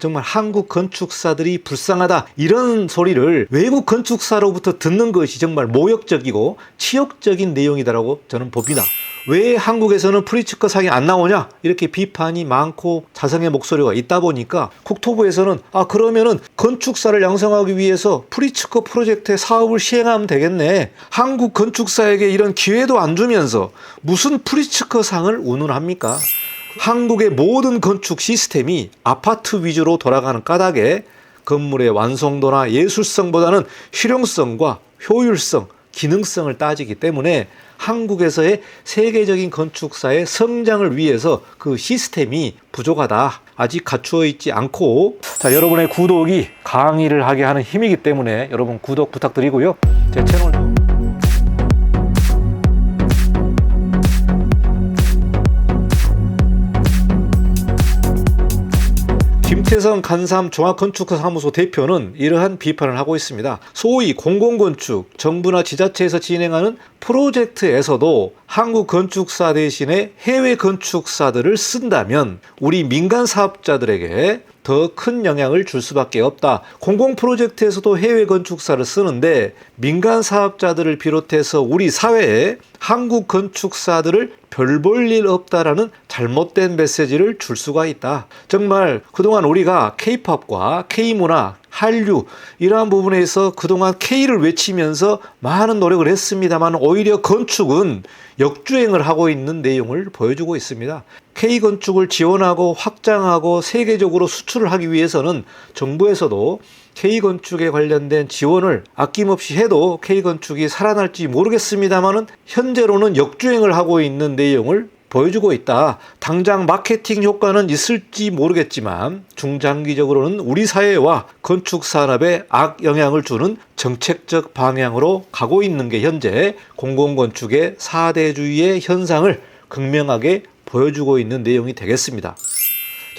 정말 한국 건축사들이 불쌍하다, 이런 소리를 외국 건축사로부터 듣는 것이 정말 모욕적이고 치욕적인 내용이다라고 저는 봅니다. 왜 한국에서는 프리츠커 상이 안 나오냐, 이렇게 비판이 많고 자성의 목소리가 있다 보니까 국토부에서는 그러면은 건축사를 양성하기 위해서 프리츠커 프로젝트의 사업을 시행하면 되겠네, 한국 건축사에게 이런 기회도 안 주면서 무슨 프리츠커 상을 운운합니까? 한국의 모든 건축 시스템이 아파트 위주로 돌아가는 까닭에 건물의 완성도나 예술성보다는 실용성과 효율성, 기능성을 따지기 때문에 한국에서의 세계적인 건축사의 성장을 위해서 그 시스템이 부족하다, 아직 갖추어 있지 않고, 여러분의 구독이 강의를 하게 하는 힘이기 때문에 여러분 구독 부탁드리고요. 제 채널 김태성 간삼 종합건축사무소 대표는 이러한 비판을 하고 있습니다. 소위 공공건축, 정부나 지자체에서 진행하는 프로젝트에서도 한국 건축사 대신에 해외 건축사들을 쓴다면 우리 민간 사업자들에게 더 큰 영향을 줄 수밖에 없다. 공공 프로젝트에서도 해외 건축사를 쓰는데 민간 사업자들을 비롯해서 우리 사회에 한국 건축사들을 별 볼 일 없다라는 잘못된 메시지를 줄 수가 있다. 정말 그동안 우리가 K-팝과 K-문화, 한류 이러한 부분에서 그동안 K를 외치면서 많은 노력을 했습니다만 오히려 건축은 역주행을 하고 있는 내용을 보여주고 있습니다. K건축을 지원하고 확장하고 세계적으로 수출을 하기 위해서는 정부에서도 K건축에 관련된 지원을 아낌없이 해도 K건축이 살아날지 모르겠습니다만 현재로는 역주행을 하고 있는 내용을 보여주고 있다. 당장 마케팅 효과는 있을지 모르겠지만 중장기적으로는 우리 사회와 건축 산업에 악영향을 주는 정책적 방향으로 가고 있는 게 현재 공공건축의 4대주의의 현상을 극명하게 보여주고 있는 내용이 되겠습니다.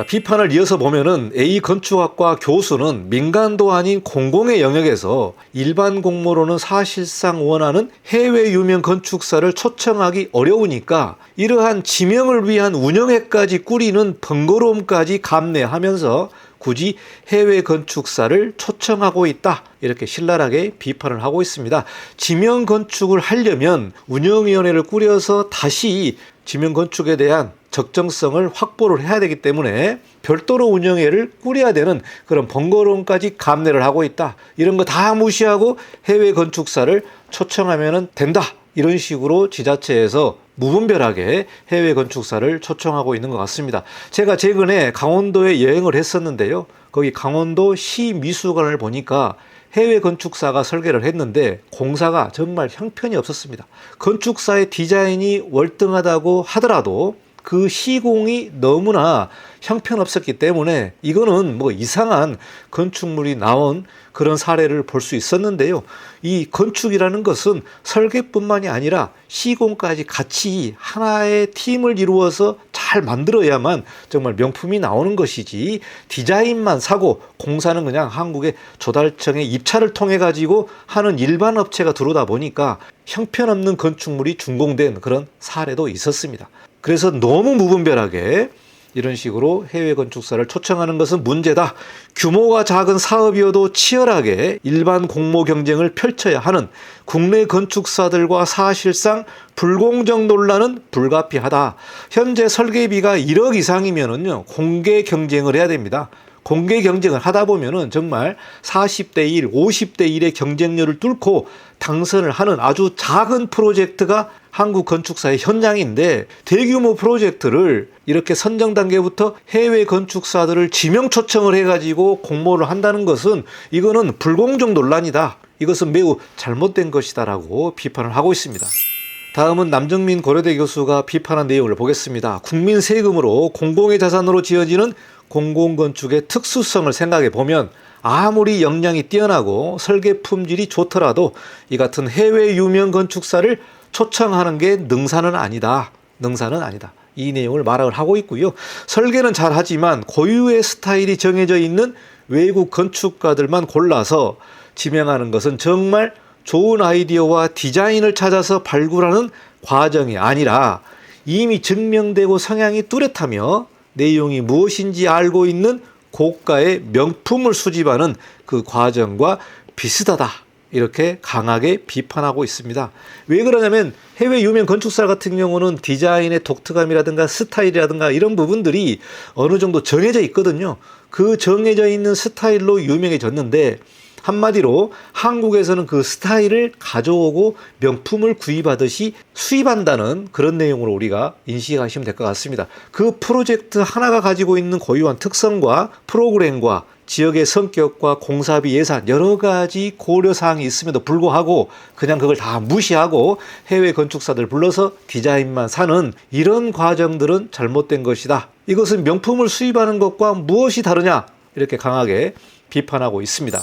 비판을 이어서 보면은 A 건축학과 교수는 민간도 아닌 공공의 영역에서 일반 공모로는 사실상 원하는 해외 유명 건축사를 초청하기 어려우니까 이러한 지명을 위한 운영회까지 꾸리는 번거로움까지 감내하면서 굳이 해외 건축사를 초청하고 있다, 이렇게 신랄하게 비판을 하고 있습니다. 지명 건축을 하려면 운영위원회를 꾸려서 다시 지명 건축에 대한 적정성을 확보를 해야 되기 때문에 별도로 운영회를 꾸려야 되는 그런 번거로움까지 감내를 하고 있다. 이런 거 다 무시하고 해외 건축사를 초청하면 된다, 이런 식으로 지자체에서 무분별하게 해외 건축사를 초청하고 있는 것 같습니다. 제가 최근에 강원도에 여행을 했었는데요. 거기 강원도 시미술관을 보니까 해외 건축사가 설계를 했는데 공사가 정말 형편이 없었습니다. 건축사의 디자인이 월등하다고 하더라도 그 시공이 너무나 형편없었기 때문에 이거는 뭐 이상한 건축물이 나온 그런 사례를 볼 수 있었는데요. 이 건축이라는 것은 설계뿐만이 아니라 시공까지 같이 하나의 팀을 이루어서 잘 만들어야만 정말 명품이 나오는 것이지, 디자인만 사고 공사는 그냥 한국의 조달청의 입찰을 통해 가지고 하는 일반 업체가 들어오다 보니까 형편없는 건축물이 준공된 그런 사례도 있었습니다. 그래서 너무 무분별하게 이런 식으로 해외 건축사를 초청하는 것은 문제다. 규모가 작은 사업이어도 치열하게 일반 공모 경쟁을 펼쳐야 하는 국내 건축사들과 사실상 불공정 논란은 불가피하다. 현재 설계비가 1억 이상이면은요, 공개 경쟁을 해야 됩니다. 공개 경쟁을 하다 보면은 정말 40대 1, 50대 1의 경쟁률을 뚫고 당선을 하는 아주 작은 프로젝트가 한국 건축사의 현장인데, 대규모 프로젝트를 이렇게 선정 단계부터 해외 건축사들을 지명 초청을 해가지고 공모를 한다는 것은 이거는 불공정 논란이다. 이것은 매우 잘못된 것이다라고 비판을 하고 있습니다. 다음은 남정민 고려대 교수가 비판한 내용을 보겠습니다. 국민 세금으로 공공의 자산으로 지어지는 공공건축의 특수성을 생각해 보면 아무리 역량이 뛰어나고 설계 품질이 좋더라도 이 같은 해외 유명 건축사를 초청하는 게 능사는 아니다. 능사는 아니다. 이 내용을 말을 하고 있고요. 설계는 잘하지만 고유의 스타일이 정해져 있는 외국 건축가들만 골라서 지명하는 것은 정말 좋은 아이디어와 디자인을 찾아서 발굴하는 과정이 아니라 이미 증명되고 성향이 뚜렷하며 내용이 무엇인지 알고 있는 고가의 명품을 수집하는 그 과정과 비슷하다. 이렇게 강하게 비판하고 있습니다. 왜 그러냐면 해외 유명 건축사 같은 경우는 디자인의 독특함이라든가 스타일이라든가 이런 부분들이 어느 정도 정해져 있거든요. 그 정해져 있는 스타일로 유명해졌는데 한마디로 한국에서는 그 스타일을 가져오고 명품을 구입하듯이 수입한다는 그런 내용으로 우리가 인식하시면 될 것 같습니다. 그 프로젝트 하나가 가지고 있는 고유한 특성과 프로그램과 지역의 성격과 공사비 예산 여러 가지 고려사항이 있음에도 불구하고 그냥 그걸 다 무시하고 해외 건축사들 불러서 디자인만 사는 이런 과정들은 잘못된 것이다. 이것은 명품을 수입하는 것과 무엇이 다르냐? 이렇게 강하게 비판하고 있습니다.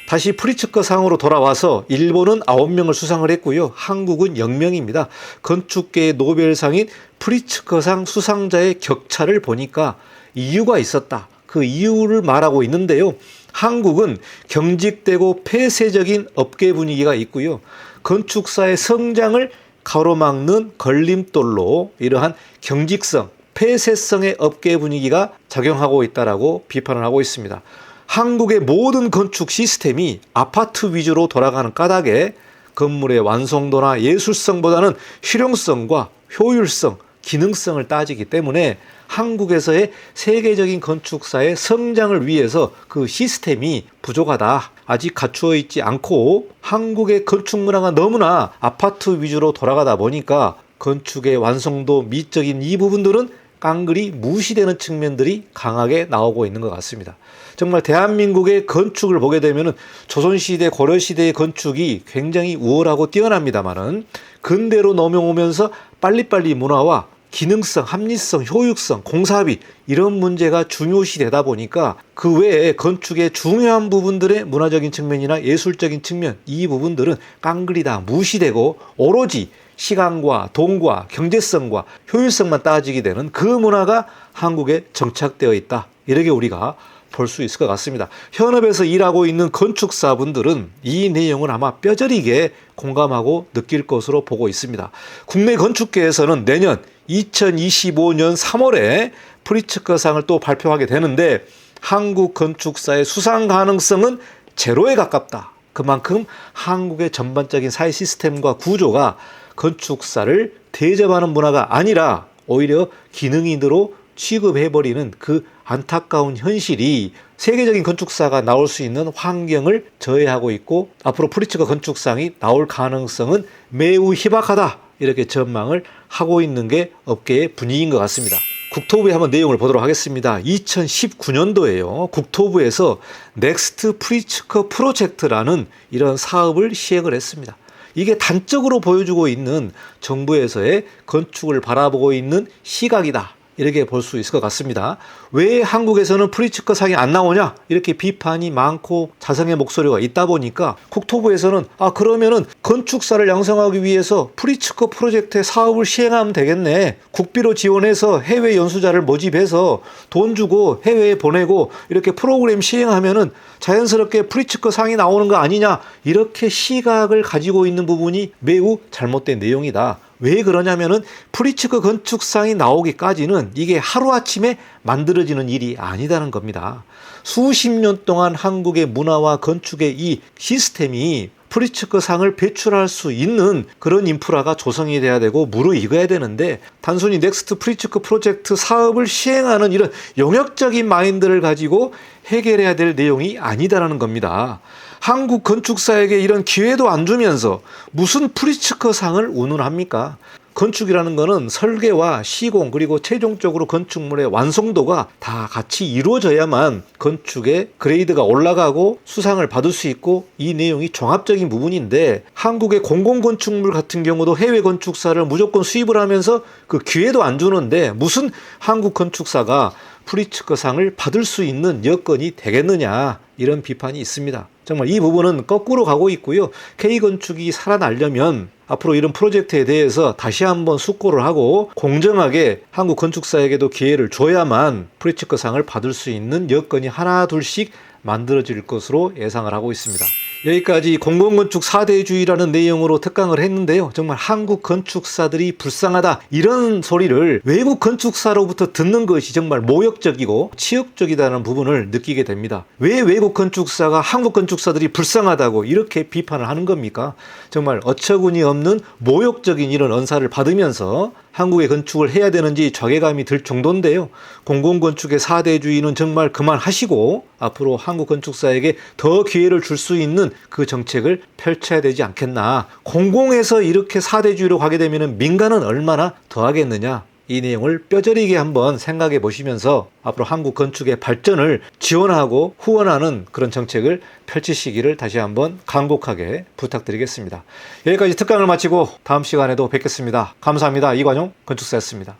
다시 프리츠커 상으로 돌아와서 일본은 9명을 수상을 했고요. 한국은 0명입니다. 건축계의 노벨상인 프리츠커상 수상자의 격차를 보니까 이유가 있었다. 그 이유를 말하고 있는데요. 한국은 경직되고 폐쇄적인 업계 분위기가 있고요. 건축사의 성장을 가로막는 걸림돌로 이러한 경직성, 폐쇄성의 업계 분위기가 작용하고 있다라고 비판을 하고 있습니다. 한국의 모든 건축 시스템이 아파트 위주로 돌아가는 까닭에 건물의 완성도나 예술성보다는 실용성과 효율성, 기능성을 따지기 때문에 한국에서의 세계적인 건축사의 성장을 위해서 그 시스템이 부족하다. 아직 갖추어 있지 않고 한국의 건축 문화가 너무나 아파트 위주로 돌아가다 보니까 건축의 완성도, 미적인 이 부분들은 깡그리 무시되는 측면들이 강하게 나오고 있는 것 같습니다. 정말 대한민국의 건축을 보게 되면 조선시대, 고려시대의 건축이 굉장히 우월하고 뛰어납니다만은 근대로 넘어오면서 빨리빨리 문화와 기능성, 합리성, 효율성, 공사비 이런 문제가 중요시 되다 보니까 그 외에 건축의 중요한 부분들의 문화적인 측면이나 예술적인 측면 이 부분들은 깡그리 다 무시되고 오로지 시간과 돈과 경제성과 효율성만 따지게 되는 그 문화가 한국에 정착되어 있다. 이렇게 우리가 볼 수 있을 것 같습니다. 현업에서 일하고 있는 건축사분들은 이 내용을 아마 뼈저리게 공감하고 느낄 것으로 보고 있습니다. 국내 건축계에서는 내년 2025년 3월에 프리츠커상을 또 발표하게 되는데 한국 건축사의 수상 가능성은 제로에 가깝다. 그만큼 한국의 전반적인 사회 시스템과 구조가 건축사를 대접하는 문화가 아니라 오히려 기능인으로 취급해버리는 그 안타까운 현실이 세계적인 건축사가 나올 수 있는 환경을 저해하고 있고 앞으로 프리츠커 건축상이 나올 가능성은 매우 희박하다. 이렇게 전망을 하고 있는 게 업계의 분위기인 것 같습니다. 국토부에 한번 내용을 보도록 하겠습니다. 2019년도에요. 국토부에서 넥스트 프리츠커 프로젝트라는 이런 사업을 시행을 했습니다. 이게 단적으로 보여주고 있는 정부에서의 건축을 바라보고 있는 시각이다. 이렇게 볼 수 있을 것 같습니다. 왜 한국에서는 프리츠커 상이 안 나오냐? 이렇게 비판이 많고 자성의 목소리가 있다 보니까 국토부에서는 그러면은 건축사를 양성하기 위해서 프리츠커 프로젝트의 사업을 시행하면 되겠네. 국비로 지원해서 해외 연수자를 모집해서 돈 주고 해외에 보내고 이렇게 프로그램 시행하면은 자연스럽게 프리츠커 상이 나오는 거 아니냐? 이렇게 시각을 가지고 있는 부분이 매우 잘못된 내용이다. 왜 그러냐면은 프리츠커 건축상이 나오기까지는 이게 하루아침에 만들어지는 일이 아니다는 겁니다. 수십 년 동안 한국의 문화와 건축의 이 시스템이 프리츠커 상을 배출할 수 있는 그런 인프라가 조성이 돼야 되고 무르익어야 되는데 단순히 넥스트 프리츠커 프로젝트 사업을 시행하는 이런 영역적인 마인드를 가지고 해결해야 될 내용이 아니다라는 겁니다. 한국 건축사에게 이런 기회도 안 주면서 무슨 프리츠커 상을 운운합니까? 건축이라는 거는 설계와 시공 그리고 최종적으로 건축물의 완성도가 다 같이 이루어져야만 건축의 그레이드가 올라가고 수상을 받을 수 있고 이 내용이 종합적인 부분인데 한국의 공공건축물 같은 경우도 해외 건축사를 무조건 수입을 하면서 그 기회도 안 주는데 무슨 한국 건축사가 프리츠커 상을 받을 수 있는 여건이 되겠느냐 이런 비판이 있습니다. 정말 이 부분은 거꾸로 가고 있고요. K건축이 살아나려면 앞으로 이런 프로젝트에 대해서 다시 한번 숙고를 하고 공정하게 한국 건축사에게도 기회를 줘야만 프리츠커 상을 받을 수 있는 여건이 하나 둘씩 만들어질 것으로 예상을 하고 있습니다. 여기까지 공공건축 4대주의라는 내용으로 특강을 했는데요. 정말 한국 건축사들이 불쌍하다, 이런 소리를 외국 건축사로부터 듣는 것이 정말 모욕적이고 치욕적이다는 부분을 느끼게 됩니다. 왜 외국 건축사가 한국 건축사들이 불쌍하다고 이렇게 비판을 하는 겁니까? 정말 어처구니 없는 모욕적인 이런 언사를 받으면서 한국의 건축을 해야 되는지 자괴감이 들 정도인데요. 공공건축의 4대주의는 정말 그만하시고 앞으로 한국 건축사에게 더 기회를 줄 수 있는 그 정책을 펼쳐야 되지 않겠나. 공공에서 이렇게 4대주의로 가게 되면 민간은 얼마나 더 하겠느냐. 이 내용을 뼈저리게 한번 생각해 보시면서 앞으로 한국 건축의 발전을 지원하고 후원하는 그런 정책을 펼치시기를 다시 한번 간곡하게 부탁드리겠습니다. 여기까지 특강을 마치고 다음 시간에도 뵙겠습니다. 감사합니다. 이관용 건축사였습니다.